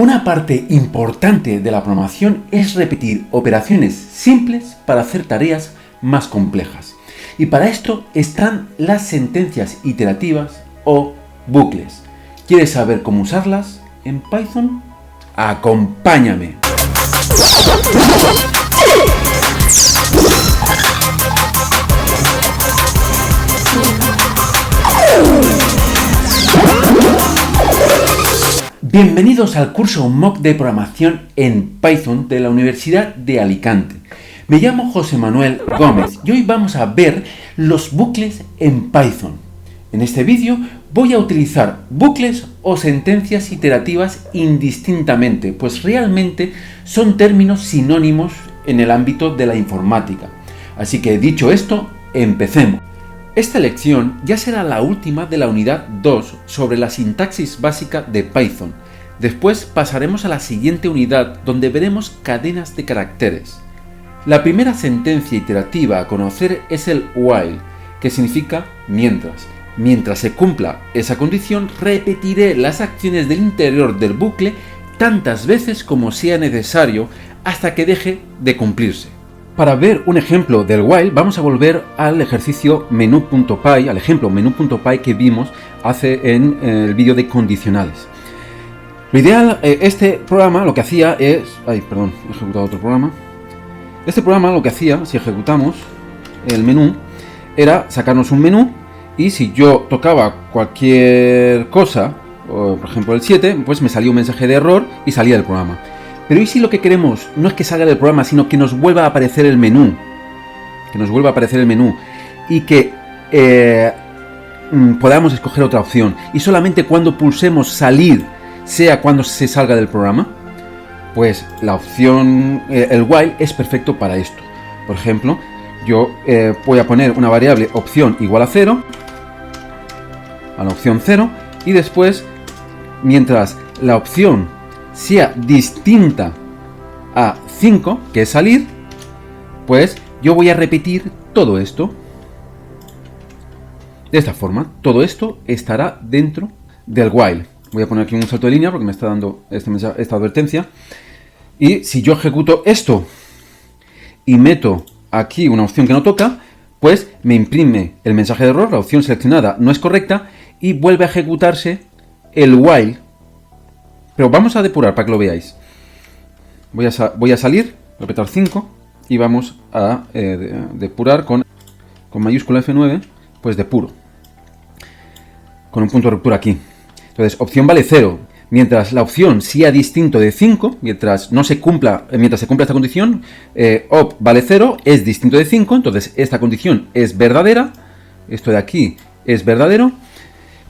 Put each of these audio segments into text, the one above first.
Una parte importante de la programación es repetir operaciones simples para hacer tareas más complejas. Y para esto están las sentencias iterativas o bucles. ¿Quieres saber cómo usarlas en Python? ¡Acompáñame! Bienvenidos al curso MOOC de programación en Python de la Universidad de Alicante. Me llamo José Manuel Gómez y hoy vamos a ver los bucles en Python. En este vídeo voy a utilizar bucles o sentencias iterativas indistintamente, pues realmente son términos sinónimos en el ámbito de la informática. Así que dicho esto, empecemos. Esta lección ya será la última de la unidad 2 sobre la sintaxis básica de Python. Después pasaremos a la siguiente unidad donde veremos cadenas de caracteres. La primera sentencia iterativa a conocer es el while, que significa mientras. Mientras se cumpla esa condición, repetiré las acciones del interior del bucle tantas veces como sea necesario hasta que deje de cumplirse. Para ver un ejemplo del while, vamos a volver al ejercicio menú.py, al ejemplo menú.py que vimos en el vídeo de condicionales. Lo ideal, este programa lo que hacía es... he ejecutado otro programa. Este programa lo que hacía, si ejecutamos el menú, era sacarnos un menú y si yo tocaba cualquier cosa, por ejemplo el 7, pues me salía un mensaje de error y salía del programa. Pero ¿y si lo que queremos no es que salga del programa, sino que nos vuelva a aparecer el menú? Que nos vuelva a aparecer el menú y que podamos escoger otra opción. Y solamente cuando pulsemos salir sea cuando se salga del programa. Pues la opción, el while es perfecto para esto. Por ejemplo, yo voy a poner una variable opción igual a 0, a la opción 0, y después, mientras la opción sea distinta a 5, que es salir, pues yo voy a repetir todo esto. De esta forma, todo esto estará dentro del while. Voy a poner aquí un salto de línea porque me está dando esta advertencia. Y si yo ejecuto esto y meto aquí una opción que no toca, pues me imprime el mensaje de error, la opción seleccionada no es correcta y vuelve a ejecutarse el while. Pero vamos a depurar para que lo veáis. Voy a salir, voy a apretar 5 y vamos a depurar con mayúscula F9, pues depuro. Con un punto de ruptura aquí. Entonces, opción vale 0. Mientras la opción sea distinto de 5, mientras se cumpla esta condición, op vale 0, es distinto de 5, entonces esta condición es verdadera, esto de aquí es verdadero,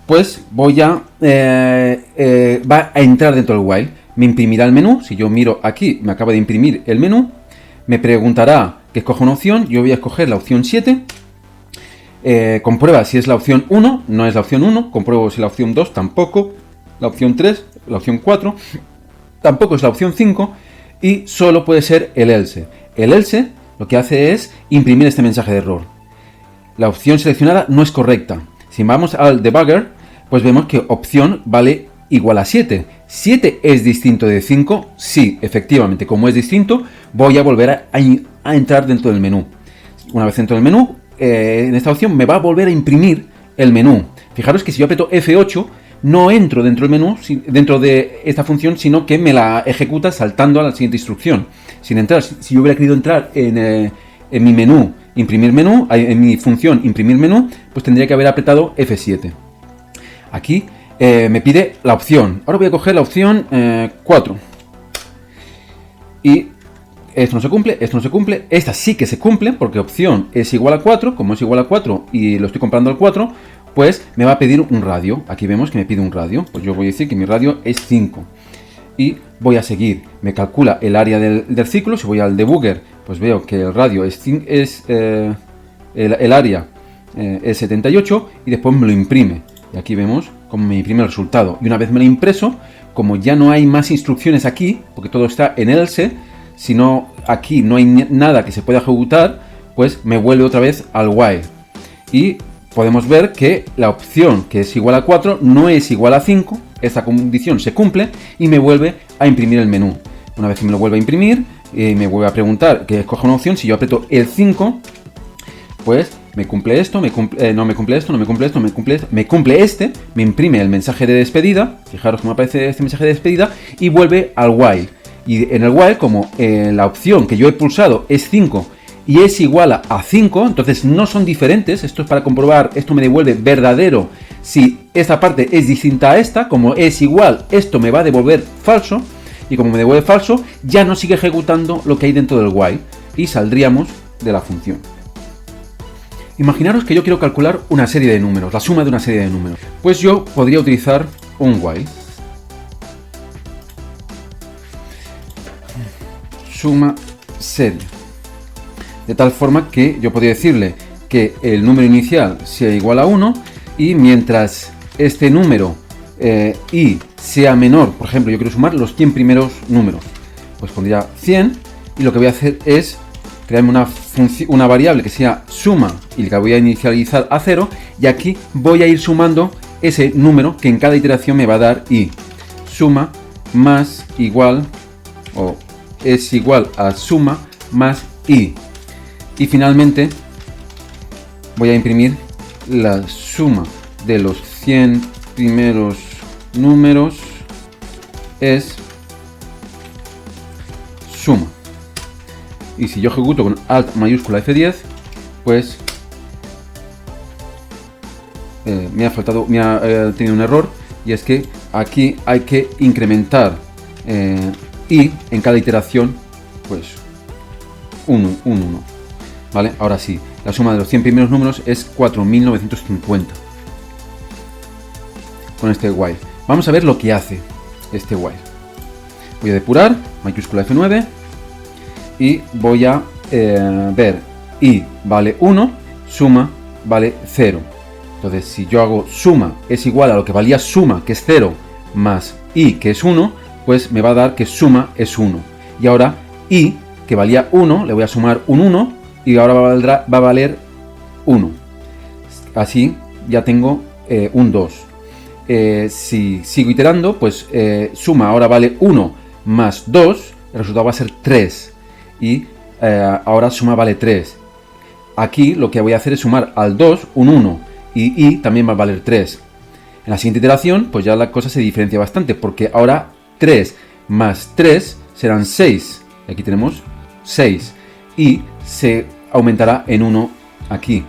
pues va a entrar dentro del while, me imprimirá el menú, si yo miro aquí, me acaba de imprimir el menú, me preguntará que escoja una opción, yo voy a escoger la opción 7, comprueba si es la opción 1, no es la opción 1, compruebo si la opción 2 tampoco, la opción 3, la opción 4, tampoco es la opción 5 y solo puede ser el else. El else lo que hace es imprimir este mensaje de error. La opción seleccionada no es correcta. Si vamos al debugger, pues vemos que opción vale igual a 7. ¿7 es distinto de 5? Sí, efectivamente, como es distinto, voy a volver a entrar dentro del menú. Una vez dentro del menú, en esta opción me va a volver a imprimir el menú. Fijaros que si yo aprieto F8, no entro dentro del menú, dentro de esta función, sino que me la ejecuta saltando a la siguiente instrucción. Sin entrar, si yo hubiera querido entrar en mi menú, imprimir menú, en mi función imprimir menú, pues tendría que haber apretado F7. Aquí me pide la opción. Ahora voy a coger la opción 4. Y esto no se cumple, esto no se cumple. Esta sí que se cumple porque opción es igual a 4. Como es igual a 4 y lo estoy comparando al 4, pues me va a pedir un radio. Aquí vemos que me pide un radio. Pues yo voy a decir que mi radio es 5. Y voy a seguir. Me calcula el área del ciclo. Si voy al debugger, pues veo que el radio el área es 78 y después me lo imprime. Y aquí vemos cómo me imprime el resultado. Y una vez me lo he impreso, como ya no hay más instrucciones aquí, porque todo está en else, sino aquí no hay nada que se pueda ejecutar, pues me vuelve otra vez al while. Y podemos ver que la opción que es igual a 4 no es igual a 5, esta condición se cumple y me vuelve a imprimir el menú. Una vez que me lo vuelve a imprimir, me vuelve a preguntar que escoja una opción. Si yo aprieto el 5, pues me cumple esto, no me cumple esto, no me cumple esto, me cumple este, me imprime el mensaje de despedida. Fijaros cómo aparece este mensaje de despedida y vuelve al while. Y en el while, como la opción que yo he pulsado es 5 y es igual a 5, entonces no son diferentes. Esto es para comprobar, esto me devuelve verdadero si esta parte es distinta a esta. Como es igual, esto me va a devolver falso, y como me devuelve falso, ya no sigue ejecutando lo que hay dentro del while y saldríamos de la función. Imaginaros que yo quiero calcular una serie de números, la suma de una serie de números. Pues yo podría utilizar un while. Suma serie. De tal forma que yo podría decirle que el número inicial sea igual a 1 y mientras este número i sea menor, por ejemplo, yo quiero sumar los 100 primeros números, pues pondría 100 y lo que voy a hacer es crearme una variable que sea suma y la voy a inicializar a 0 y aquí voy a ir sumando ese número que en cada iteración me va a dar i. Suma más igual o es igual a suma más i. Y finalmente voy a imprimir la suma de los 100 primeros números es suma. Y si yo ejecuto con Alt mayúscula F10, pues me ha tenido un error, y es que aquí hay que incrementar i en cada iteración, pues 1. ¿Vale? Ahora sí, la suma de los 100 primeros números es 4950 con este while. Vamos a ver lo que hace este while. Voy a depurar, mayúscula F9, y voy a ver i vale 1, suma vale 0. Entonces, si yo hago suma es igual a lo que valía suma, que es 0, más i, que es 1, pues me va a dar que suma es 1. Y ahora i, que valía 1, le voy a sumar un 1 y ahora va a valer 1. Así ya tengo un 2. Si sigo iterando, pues suma ahora vale 1 más 2, el resultado va a ser 3. Y ahora suma vale 3. Aquí lo que voy a hacer es sumar al 2 un 1 y i también va a valer 3. En la siguiente iteración, pues ya la cosa se diferencia bastante, porque ahora 3 más 3 serán 6. Aquí tenemos 6 y se aumentará en 1 aquí.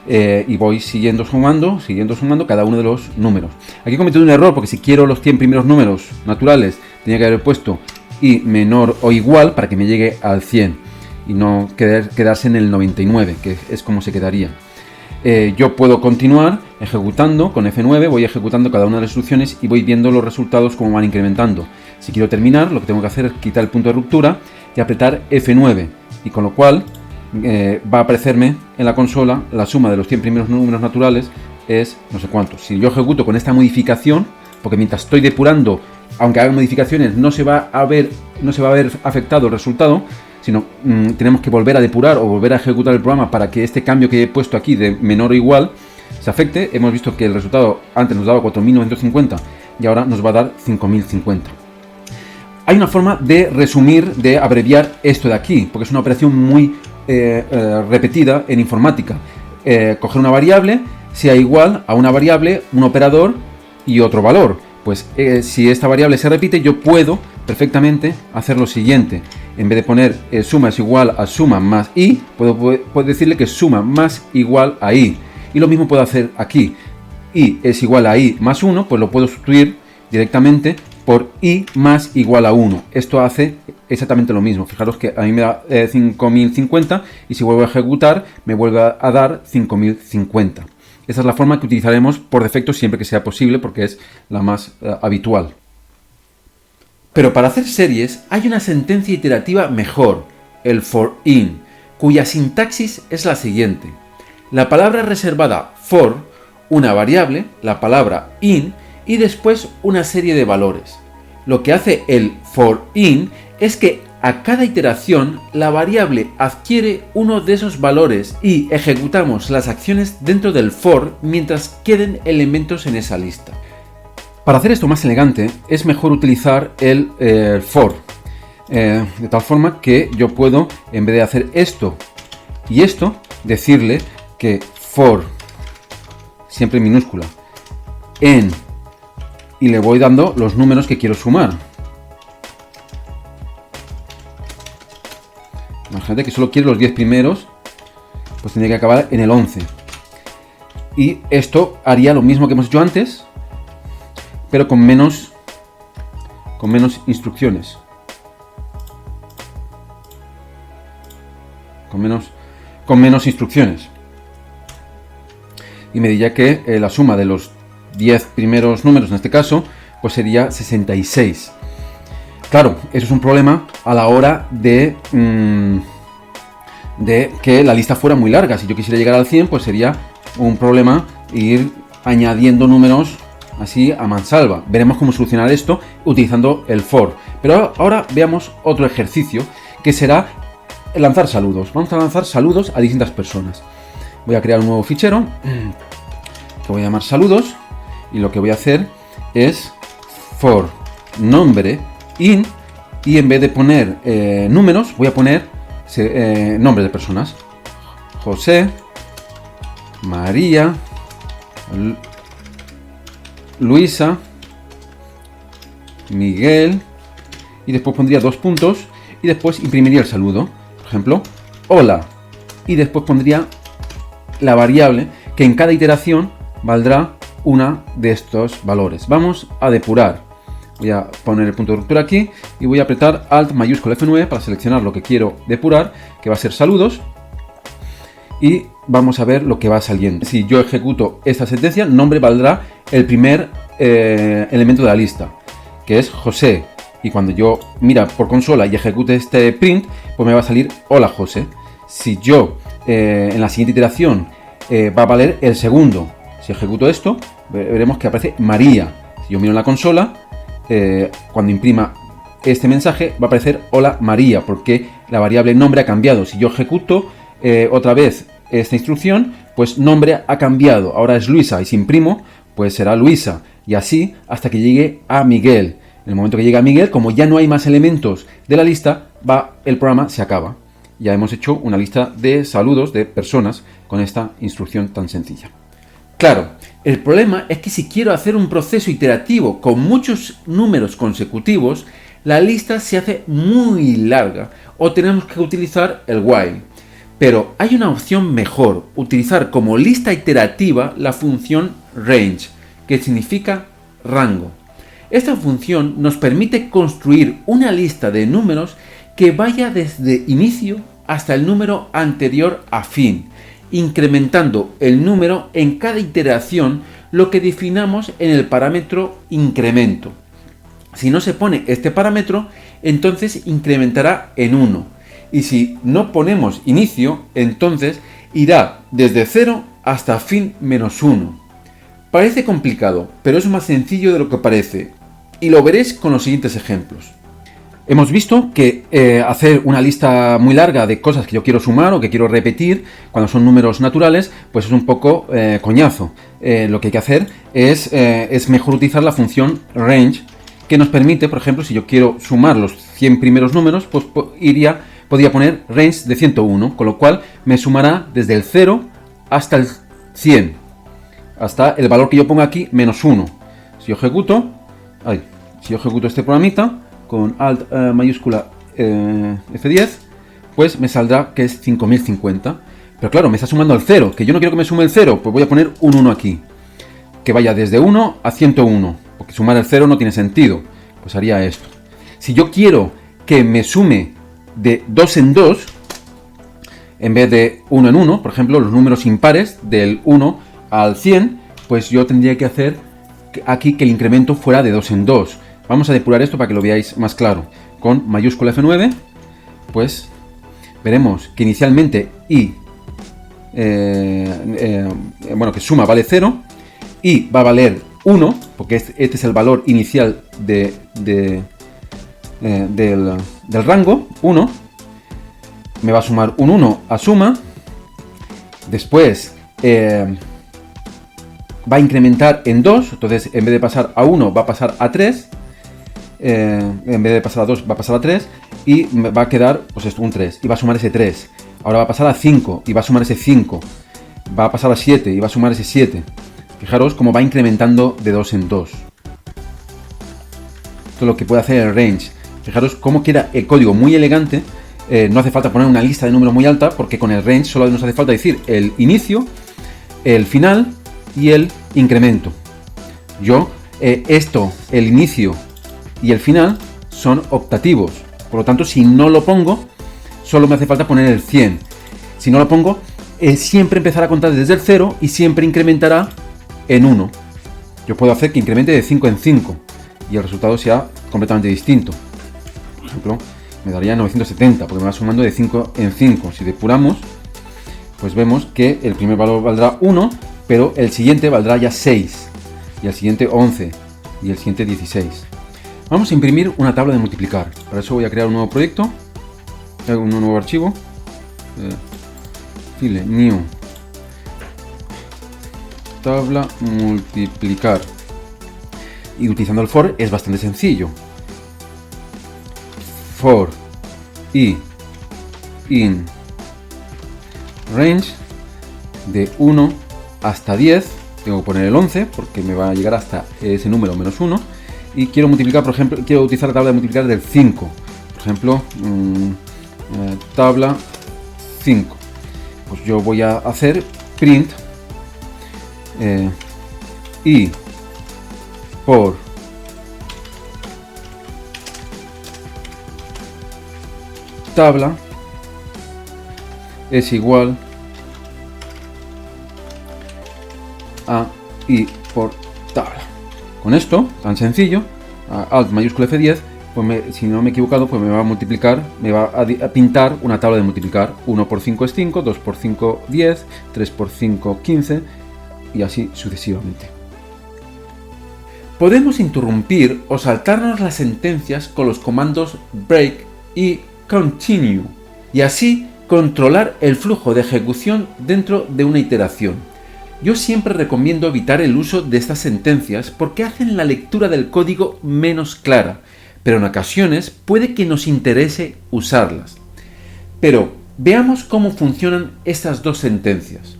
Y voy siguiendo sumando cada uno de los números. Aquí he cometido un error, porque si quiero los 100 primeros números naturales tenía que haber puesto i menor o igual para que me llegue al 100 y no quedarse en el 99, que es como se quedaría. Yo puedo continuar ejecutando con F9, voy ejecutando cada una de las instrucciones y voy viendo los resultados como van incrementando. Si quiero terminar, lo que tengo que hacer es quitar el punto de ruptura y apretar F9, y con lo cual va a aparecerme en la consola la suma de los 100 primeros números naturales es no sé cuánto. Si yo ejecuto con esta modificación, porque mientras estoy depurando, aunque haga modificaciones, no se va a ver afectado el resultado, sino tenemos que volver a depurar o volver a ejecutar el programa para que este cambio que he puesto aquí de menor o igual se afecte. Hemos visto que el resultado antes nos daba 4950 y ahora nos va a dar 5050. Hay una forma de resumir, de abreviar esto de aquí, porque es una operación muy repetida en informática. Coger una variable, sea igual a una variable, un operador y otro valor. Pues si esta variable se repite, yo puedo perfectamente hacer lo siguiente. En vez de poner suma es igual a suma más i, puedo decirle que suma más igual a i. Y lo mismo puedo hacer aquí. I es igual a i más 1, pues lo puedo sustituir directamente por i más igual a 1. Esto hace exactamente lo mismo. Fijaros que a mí me da 5050 y si vuelvo a ejecutar me vuelve a dar 5050. Esa es la forma que utilizaremos por defecto siempre que sea posible, porque es la más habitual. Pero para hacer series hay una sentencia iterativa mejor, el for in, cuya sintaxis es la siguiente. La palabra reservada for, una variable, la palabra in y después una serie de valores. Lo que hace el for in es que a cada iteración la variable adquiere uno de esos valores y ejecutamos las acciones dentro del for mientras queden elementos en esa lista. Para hacer esto más elegante, es mejor utilizar el for. De tal forma que yo puedo, en vez de hacer esto y esto, decirle que for, siempre en minúscula, en, y le voy dando los números que quiero sumar. Imagínate que solo quiero los 10 primeros, pues tendría que acabar en el 11. Y esto haría lo mismo que hemos hecho antes, pero con menos instrucciones. Con menos instrucciones. Y me diría que la suma de los 10 primeros números, en este caso, pues sería 66. Claro, eso es un problema a la hora de que la lista fuera muy larga. Si yo quisiera llegar al 100, pues sería un problema ir añadiendo números así a mansalva. Veremos cómo solucionar esto utilizando el for. Pero ahora veamos otro ejercicio, que será lanzar saludos. Vamos a lanzar saludos a distintas personas. Voy a crear un nuevo fichero que voy a llamar saludos, y lo que voy a hacer es for nombre in, y en vez de poner números voy a poner nombres de personas: José, María, Luisa, Miguel, y después pondría 2 puntos y después imprimiría el saludo. Por ejemplo, hola, y después pondría la variable que en cada iteración valdrá una de estos valores. Vamos a depurar. Voy a poner el punto de ruptura aquí y voy a apretar Alt mayúscula F9 para seleccionar lo que quiero depurar, que va a ser saludos, y vamos a ver lo que va saliendo. Si yo ejecuto esta sentencia, nombre valdrá el primer elemento de la lista, que es José, y cuando yo mira por consola y ejecute este print, pues me va a salir hola José. Si yo en la siguiente iteración va a valer el segundo. Si ejecuto esto, veremos que aparece María. Si yo miro en la consola, cuando imprima este mensaje va a aparecer hola María, porque la variable nombre ha cambiado. Si yo ejecuto otra vez esta instrucción, pues nombre ha cambiado, ahora es Luisa, y si imprimo, pues será Luisa, y así hasta que llegue a Miguel. En el momento que llegue a Miguel, como ya no hay más elementos de la lista, el programa se acaba. Ya hemos hecho una lista de saludos de personas con esta instrucción tan sencilla. Claro, el problema es que si quiero hacer un proceso iterativo con muchos números consecutivos, la lista se hace muy larga o tenemos que utilizar el while. Pero hay una opción mejor: utilizar como lista iterativa la función range, que significa rango. Esta función nos permite construir una lista de números que vaya desde inicio hasta el número anterior a fin, incrementando el número en cada iteración, lo que definamos en el parámetro incremento. Si no se pone este parámetro, entonces incrementará en 1. Y si no ponemos inicio, entonces irá desde 0 hasta fin menos 1. Parece complicado, pero es más sencillo de lo que parece, y lo veréis con los siguientes ejemplos. Hemos visto que hacer una lista muy larga de cosas que yo quiero sumar o que quiero repetir cuando son números naturales, pues es un poco coñazo. Lo que hay que hacer es mejor utilizar la función range, que nos permite, por ejemplo, si yo quiero sumar los 100 primeros números, pues podría poner range de 101, con lo cual me sumará desde el 0 hasta el 100, hasta el valor que yo ponga aquí, menos 1. Si yo ejecuto este programita con Alt mayúscula F10, pues me saldrá que es 5050. Pero claro, me está sumando al 0, que yo no quiero que me sume el 0, pues voy a poner un 1 aquí, que vaya desde 1 a 101, porque sumar el 0 no tiene sentido. Pues haría esto. Si yo quiero que me sume de 2 en 2, en vez de 1 en 1, por ejemplo, los números impares del 1 al 100, pues yo tendría que hacer aquí que el incremento fuera de 2 en 2. Vamos a depurar esto para que lo veáis más claro. Con mayúscula F9, pues veremos que inicialmente que suma vale 0, y va a valer 1, porque este es el valor inicial del rango, 1. Me va a sumar un 1 a suma. Después va a incrementar en 2, entonces en vez de pasar a 1 va a pasar a 3, en vez de pasar a 2 va a pasar a 3 y va a quedar pues esto, un 3 y va a sumar ese 3. Ahora va a pasar a 5 y va a sumar ese 5, va a pasar a 7 y va a sumar ese 7. Fijaros cómo va incrementando de 2 en 2. Esto es lo que puede hacer el range. Fijaros cómo queda el código muy elegante. No hace falta poner una lista de números muy alta porque con el range solo nos hace falta decir el inicio, el final y el incremento. El inicio y el final son optativos. Por lo tanto, si no lo pongo, solo me hace falta poner el 100. Si no lo pongo, siempre empezará a contar desde el 0 y siempre incrementará en 1. Yo puedo hacer que incremente de 5 en 5 y el resultado sea completamente distinto. Por ejemplo, me daría 970 porque me va sumando de 5 en 5. Si depuramos, pues vemos que el primer valor valdrá 1, pero el siguiente valdrá ya 6, y el siguiente 11, y el siguiente 16. Vamos a imprimir una tabla de multiplicar. Para eso voy a crear un nuevo proyecto, un nuevo archivo, file new, tabla multiplicar. Y utilizando el for es bastante sencillo. For i in range de 1 hasta 10, tengo que poner el 11 porque me va a llegar hasta ese número menos 1, y quiero multiplicar, por ejemplo, quiero utilizar la tabla de multiplicar del 5, por ejemplo, tabla 5. Pues yo voy a hacer print y por tabla es igual a i por tabla. Con esto, tan sencillo, alt mayúscula F10, pues si no me he equivocado, pues me va a multiplicar, me va a pintar una tabla de multiplicar. 1 por 5 es 5, 2 por 5 10, 3 por 5 15 y así sucesivamente. Podemos interrumpir o saltarnos las sentencias con los comandos break y continue y así controlar el flujo de ejecución dentro de una iteración. Yo siempre recomiendo evitar el uso de estas sentencias porque hacen la lectura del código menos clara, pero en ocasiones puede que nos interese usarlas. Pero veamos cómo funcionan estas dos sentencias.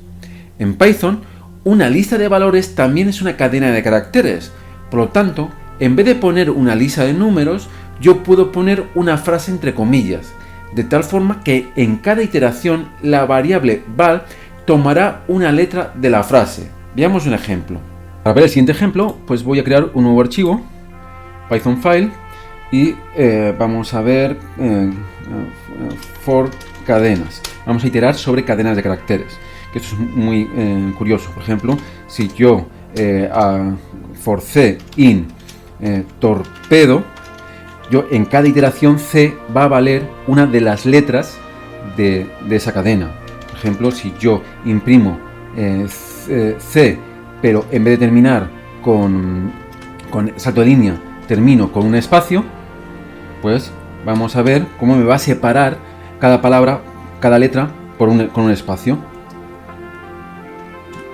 En Python, una lista de valores también es una cadena de caracteres. Por lo tanto, en vez de poner una lista de números, yo puedo poner una frase entre comillas, de tal forma que en cada iteración la variable val tomará una letra de la frase. Veamos un ejemplo. Para ver el siguiente ejemplo, pues voy a crear un nuevo archivo, Python file, y vamos a ver for cadenas. Vamos a iterar sobre cadenas de caracteres, que esto es muy curioso. Por ejemplo, si yo for c in torpedo, yo en cada iteración c va a valer una de las letras de esa cadena. Por ejemplo, si yo imprimo c, pero en vez de terminar con salto de línea, termino con un espacio, pues vamos a ver cómo me va a separar cada palabra, cada letra con un espacio.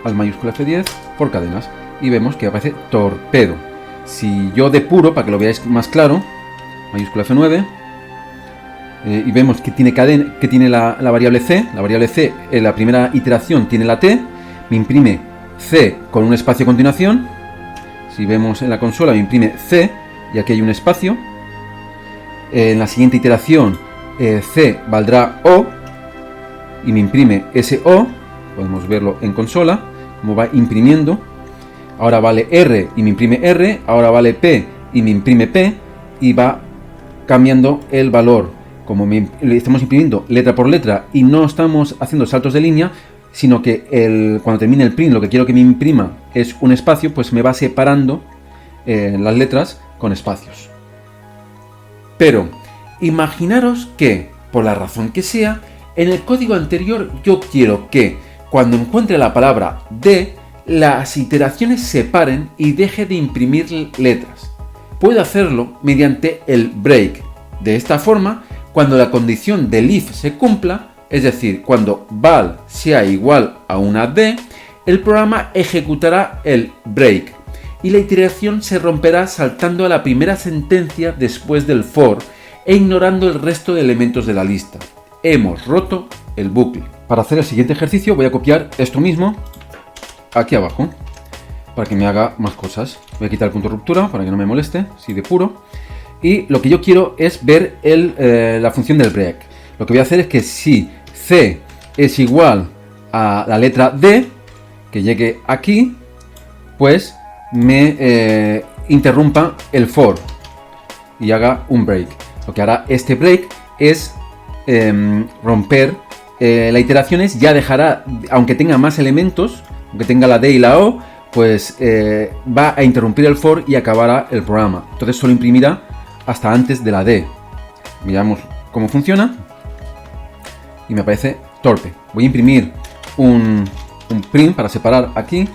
Al mayúscula F10 por cadenas. Y vemos que aparece torpedo. Si yo depuro, para que lo veáis más claro, mayúscula F9, y vemos que tiene cadena, que tiene la variable C. La variable C en la primera iteración tiene la T, me imprime C con un espacio a continuación. Si vemos en la consola me imprime C y aquí hay un espacio. En la siguiente iteración C valdrá O y me imprime ese O. Podemos verlo en consola, como va imprimiendo. Ahora vale R y me imprime R, ahora vale P y me imprime P, y va cambiando el valor. Como le estamos imprimiendo letra por letra y no estamos haciendo saltos de línea, sino que cuando termine el print lo que quiero que me imprima es un espacio, pues me va separando las letras con espacios. Pero imaginaros que, por la razón que sea, en el código anterior yo quiero que cuando encuentre la palabra de, las iteraciones se paren y deje de imprimir letras. Puedo hacerlo mediante el break. De esta forma, cuando la condición del if se cumpla, es decir, cuando val sea igual a una d, el programa ejecutará el break y la iteración se romperá saltando a la primera sentencia después del for e ignorando el resto de elementos de la lista. Hemos roto el bucle. Para hacer el siguiente ejercicio voy a copiar esto mismo aquí abajo para que me haga más cosas. Voy a quitar el punto de ruptura para que no me moleste, así de puro. Y lo que yo quiero es ver la función del break. Lo que voy a hacer es que si C es igual a la letra D, que llegue aquí, pues me interrumpa el for y haga un break. Lo que hará este break es romper las iteraciones, ya dejará, aunque tenga más elementos, aunque tenga la D y la O, pues va a interrumpir el for y acabará el programa. Entonces solo imprimirá hasta antes de la D. Miramos cómo funciona y me parece torpe. Voy a imprimir un print para separar aquí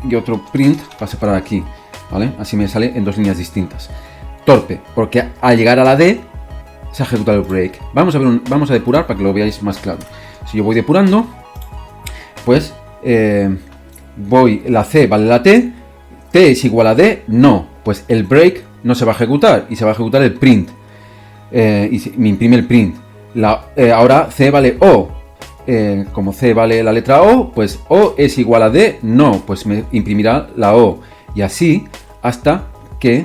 y otro print para separar aquí, ¿vale? Así me sale en dos líneas distintas. Torpe, porque al llegar a la D se ha ejecutado el break. Vamos a depurar para que lo veáis más claro. Si yo voy depurando, pues la C vale la T es igual a D, no, pues el break no se va a ejecutar y se va a ejecutar el print y me imprime el print. Ahora C vale O, como C vale la letra O, pues O es igual a D, no, pues me imprimirá la O y así hasta que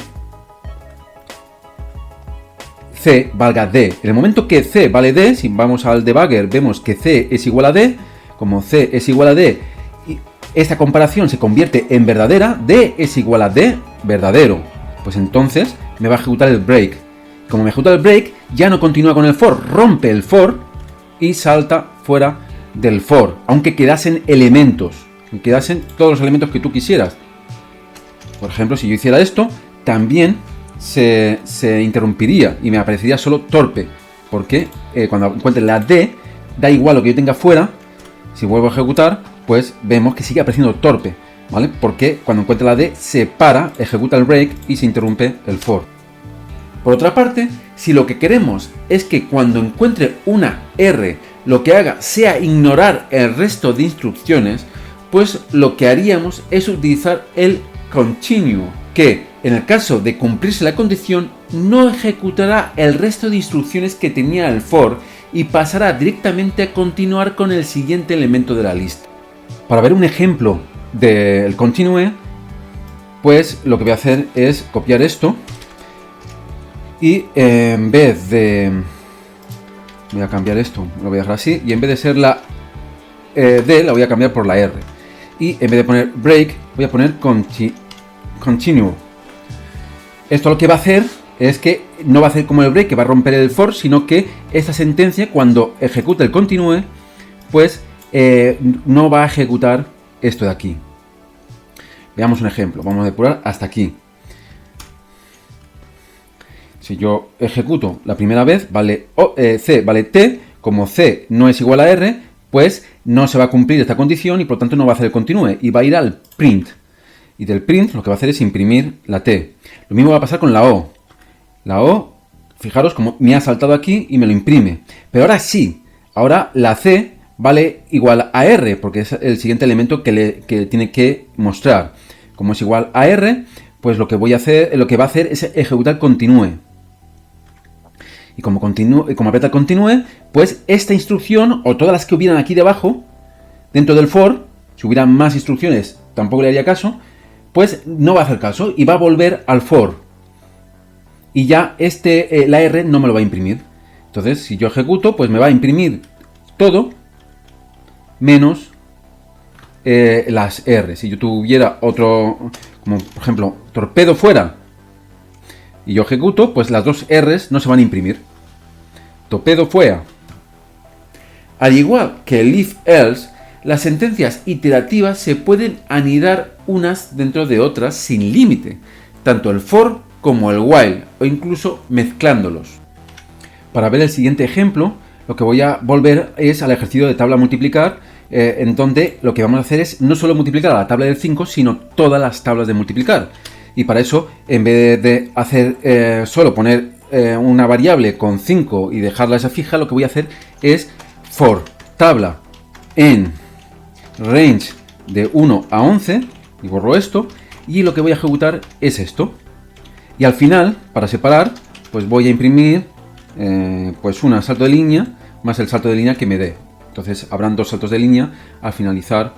C valga D. En el momento que C vale D, si vamos al debugger vemos que C es igual a D, como C es igual a D, y esta comparación se convierte en verdadera, D es igual a D verdadero, pues entonces me va a ejecutar el break. Como me ejecuta el break, ya no continúa con el for, rompe el for y salta fuera del for, aunque quedasen elementos, quedasen todos los elementos que tú quisieras. Por ejemplo, si yo hiciera esto, también se interrumpiría y me aparecería solo torpe, porque cuando encuentre la D, da igual lo que yo tenga fuera, si vuelvo a ejecutar, pues vemos que sigue apareciendo torpe, ¿vale? Porque cuando encuentre la D, se para, ejecuta el break y se interrumpe el for. Por otra parte, si lo que queremos es que cuando encuentre una R, lo que haga sea ignorar el resto de instrucciones, pues lo que haríamos es utilizar el continue, que en el caso de cumplirse la condición no ejecutará el resto de instrucciones que tenía el for y pasará directamente a continuar con el siguiente elemento de la lista. Para ver un ejemplo del continue, pues lo que voy a hacer es copiar esto y en vez de... voy a cambiar esto, lo voy a dejar así, y en vez de ser la D la voy a cambiar por la R. Y en vez de poner break voy a poner continue. Esto lo que va a hacer es que no va a hacer como el break, que va a romper el for, sino que esta sentencia, cuando ejecute el continue, pues no va a ejecutar esto de aquí. Veamos un ejemplo. Vamos a depurar hasta aquí. Si yo ejecuto la primera vez, vale C vale T, como C no es igual a R, pues no se va a cumplir esta condición y por lo tanto no va a hacer el continue y va a ir al print. Y del print lo que va a hacer es imprimir la T. Lo mismo va a pasar con la O. La O, fijaros como me ha saltado aquí y me lo imprime. Pero ahora sí, ahora la C vale igual a R, porque es el siguiente elemento que tiene que mostrar. Como es igual a R, pues lo que va a hacer es ejecutar continue. Y como aprieta continue, pues esta instrucción, o todas las que hubieran aquí debajo, dentro del for, si hubieran más instrucciones, tampoco le haría caso, pues no va a hacer caso y va a volver al for. Y ya la R no me lo va a imprimir. Entonces, si yo ejecuto, pues me va a imprimir todo, menos las R. Si yo tuviera otro, como por ejemplo, torpedo fuera, y yo ejecuto, pues las dos R's no se van a imprimir. Torpedo fuera. Al igual que el if else, las sentencias iterativas se pueden anidar unas dentro de otras sin límite, tanto el for como el while, o incluso mezclándolos. Para ver el siguiente ejemplo, lo que voy a volver es al ejercicio de tabla multiplicar, en donde lo que vamos a hacer es no solo multiplicar a la tabla del 5, sino todas las tablas de multiplicar. Y para eso, en vez de hacer solo poner una variable con 5 y dejarla esa fija, lo que voy a hacer es for tabla en range de 1 a 11 y borro esto, y lo que voy a ejecutar es esto. Y al final, para separar, pues voy a imprimir pues un salto de línea más el salto de línea que me dé. Entonces habrán dos saltos de línea al finalizar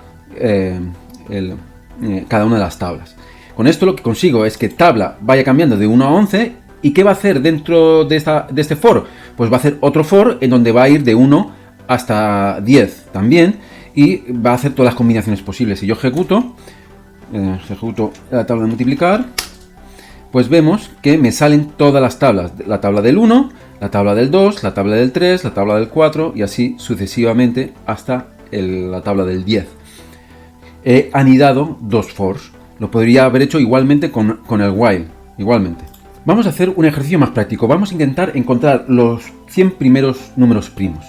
cada una de las tablas. Con esto lo que consigo es que tabla vaya cambiando de 1 a 11. ¿Y qué va a hacer dentro de este for? Pues va a hacer otro for en donde va a ir de 1 hasta 10 también, y va a hacer todas las combinaciones posibles. Si yo ejecuto la tabla de multiplicar, pues vemos que me salen todas las tablas. La tabla del 1, la tabla del 2, la tabla del 3, la tabla del 4 y así sucesivamente hasta la tabla del 10. He anidado dos fors. Lo podría haber hecho igualmente con el while. Igualmente. Vamos a hacer un ejercicio más práctico. Vamos a intentar encontrar los 100 primeros números primos.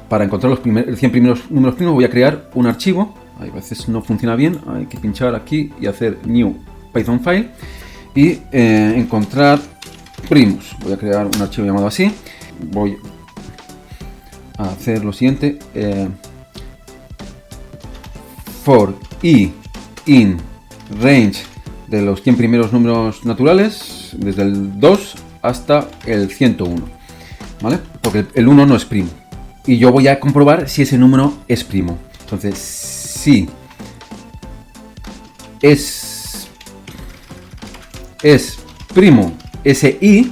Para encontrar los 100 primeros números primos voy a crear un archivo. A veces no funciona bien. Hay que pinchar aquí y hacer New Python File. Y encontrar primos. Voy a crear un archivo llamado así. Voy a hacer lo siguiente. For i in range de los 100 primeros números naturales, desde el 2 hasta el 101, ¿vale? Porque el 1 no es primo. Y yo voy a comprobar si ese número es primo. Entonces, si es primo ese i,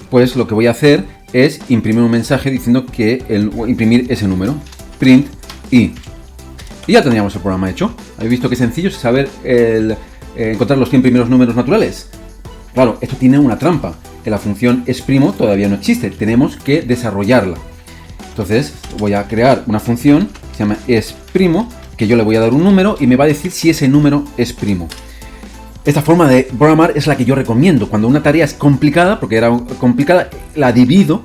pues lo que voy a hacer es imprimir un mensaje diciendo que imprimir ese número. Print i. Y ya tendríamos el programa hecho. ¿Habéis visto qué sencillo es saber encontrar los 100 primeros números naturales? Claro, esto tiene una trampa, que la función esprimo todavía no existe, tenemos que desarrollarla. Entonces voy a crear una función que se llama esprimo, que yo le voy a dar un número y me va a decir si ese número es primo. Esta forma de programar es la que yo recomiendo. Cuando una tarea es complicada, porque era complicada, la divido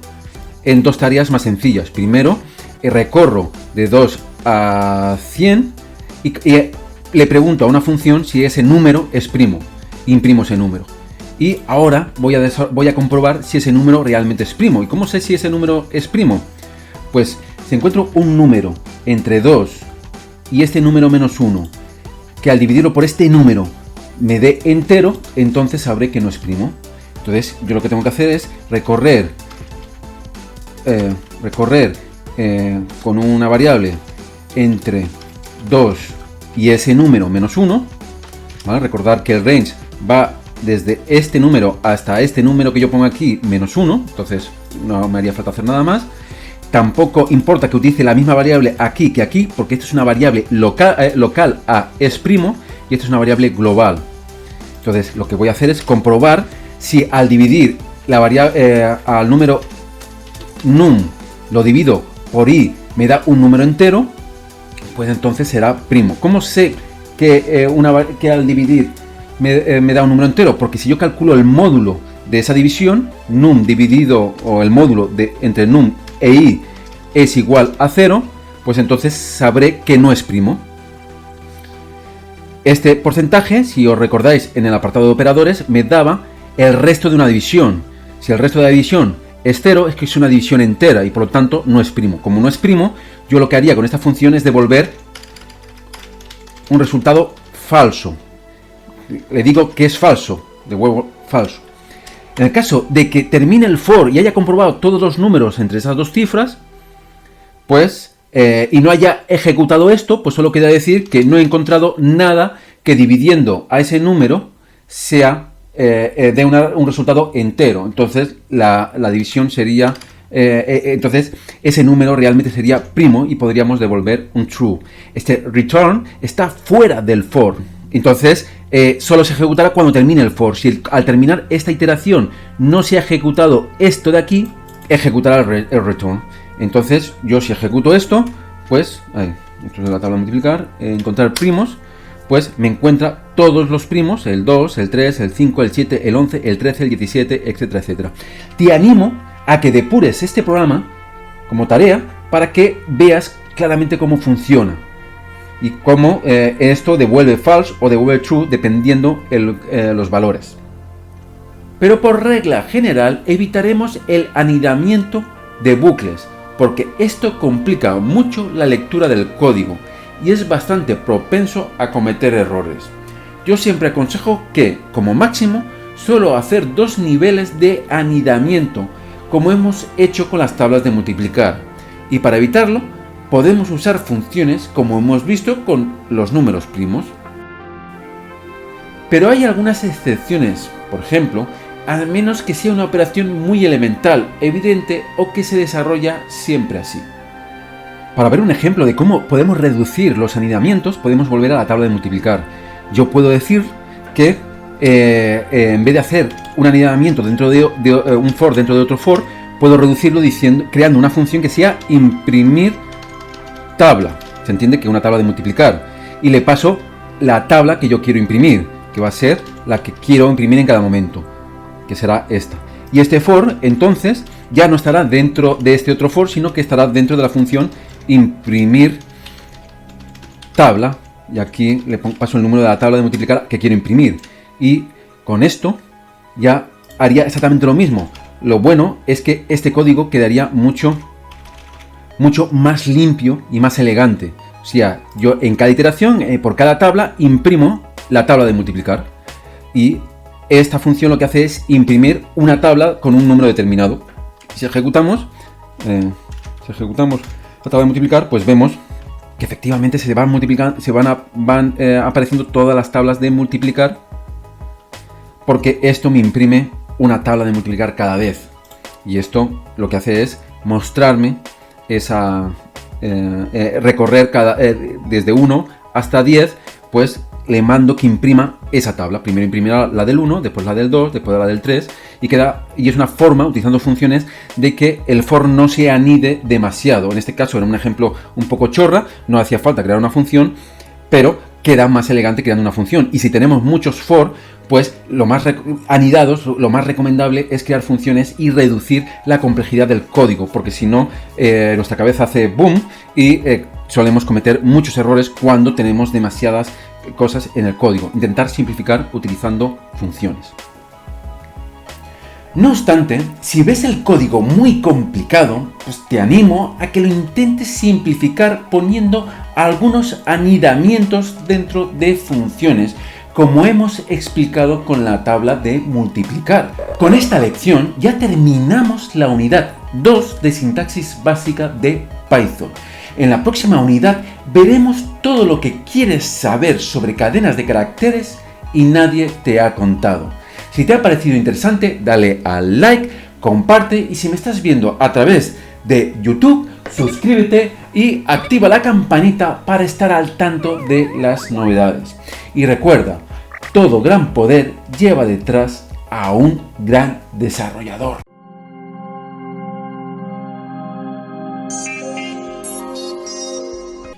en dos tareas más sencillas. Primero, recorro de 2 a 100 y le pregunto a una función si ese número es primo. Imprimo ese número. Y ahora voy a comprobar si ese número realmente es primo. ¿Y cómo sé si ese número es primo? Pues si encuentro un número entre 2 y este número menos 1, que al dividirlo por este número me dé entero, entonces sabré que no es primo. Entonces yo lo que tengo que hacer es recorrer con una variable entre 2 y ese número menos 1, ¿vale? Recordar que el range va desde este número hasta este número que yo pongo aquí menos 1, entonces no me haría falta hacer nada más. Tampoco importa que utilice la misma variable aquí que aquí, porque esto es una variable local a es primo y esto es una variable global. Entonces lo que voy a hacer es comprobar si al dividir la variable al número num lo divido por i, me da un número entero, pues entonces será primo. ¿Cómo sé que al dividir me da un número entero? Porque si yo calculo el módulo de esa división, num dividido, o el módulo entre num e i es igual a 0, pues entonces sabré que no es primo. Este porcentaje, si os recordáis en el apartado de operadores, me daba el resto de una división. Si el resto de la división es 0, es que es una división entera y por lo tanto no es primo. Como no es primo, yo lo que haría con esta función es devolver un resultado falso. Le digo que es falso, devuelvo falso. En el caso de que termine el for y haya comprobado todos los números entre esas dos cifras, pues, y no haya ejecutado esto, pues solo queda decir que no he encontrado nada que dividiendo a ese número sea dé un resultado entero. Entonces la división sería, entonces ese número realmente sería primo y podríamos devolver un true. Este return está fuera del for. Entonces solo se ejecutará cuando termine el for. Si al terminar esta iteración no se ha ejecutado esto de aquí, ejecutará el return. Entonces yo si ejecuto esto, pues esto es la tabla de multiplicar, encontrar primos, pues me encuentra todos los primos, el 2, el 3, el 5, el 7, el 11, el 13, el 17, etcétera, etcétera. Te animo a que depures este programa como tarea para que veas claramente cómo funciona y cómo esto devuelve false o devuelve true dependiendo los valores. Pero por regla general evitaremos el anidamiento de bucles, porque esto complica mucho la lectura del código y es bastante propenso a cometer errores. Yo siempre aconsejo que, como máximo, suelo hacer 2 niveles de anidamiento, como hemos hecho con las tablas de multiplicar, y para evitarlo podemos usar funciones como hemos visto con los números primos. Pero hay algunas excepciones, por ejemplo, al menos que sea una operación muy elemental, evidente o que se desarrolla siempre así. Para ver un ejemplo de cómo podemos reducir los anidamientos, podemos volver a la tabla de multiplicar. Yo puedo decir que en vez de hacer un anidamiento dentro de un for dentro de otro for, puedo reducirlo creando una función que sea imprimir tabla. Se entiende que una tabla de multiplicar. Y le paso la tabla que yo quiero imprimir, que va a ser la que quiero imprimir en cada momento, que será esta. Y este for, entonces, ya no estará dentro de este otro for, sino que estará dentro de la función imprimir tabla. Y aquí le paso el número de la tabla de multiplicar que quiero imprimir. Y con esto ya haría exactamente lo mismo. Lo bueno es que este código quedaría mucho más limpio y más elegante. O sea, yo en cada iteración, por cada tabla, imprimo la tabla de multiplicar. Y esta función lo que hace es imprimir una tabla con un número determinado. Si ejecutamos la tabla de multiplicar, pues vemos que efectivamente se van multiplicando, van apareciendo todas las tablas de multiplicar, porque esto me imprime una tabla de multiplicar cada vez. Y esto lo que hace es mostrarme esa recorrer desde 1 hasta 10, pues le mando que imprima esa tabla. Primero imprimirá la del 1, después la del 2, después la del 3, y es una forma, utilizando funciones, de que el for no se anide demasiado. En este caso era un ejemplo un poco chorra, no hacía falta crear una función, pero queda más elegante creando una función. Y si tenemos muchos for, pues lo más recomendable es crear funciones y reducir la complejidad del código, porque si no, nuestra cabeza hace boom y solemos cometer muchos errores cuando tenemos demasiadas cosas en el código. Intentar simplificar utilizando funciones. No obstante, si ves el código muy complicado, pues te animo a que lo intentes simplificar poniendo algunos anidamientos dentro de funciones, como hemos explicado con la tabla de multiplicar. Con esta lección ya terminamos la unidad 2 de sintaxis básica de Python. En la próxima unidad veremos todo lo que quieres saber sobre cadenas de caracteres y nadie te ha contado. Si te ha parecido interesante, dale al like, comparte y si me estás viendo a través de YouTube, suscríbete y activa la campanita para estar al tanto de las novedades. Y recuerda, todo gran poder lleva detrás a un gran desarrollador.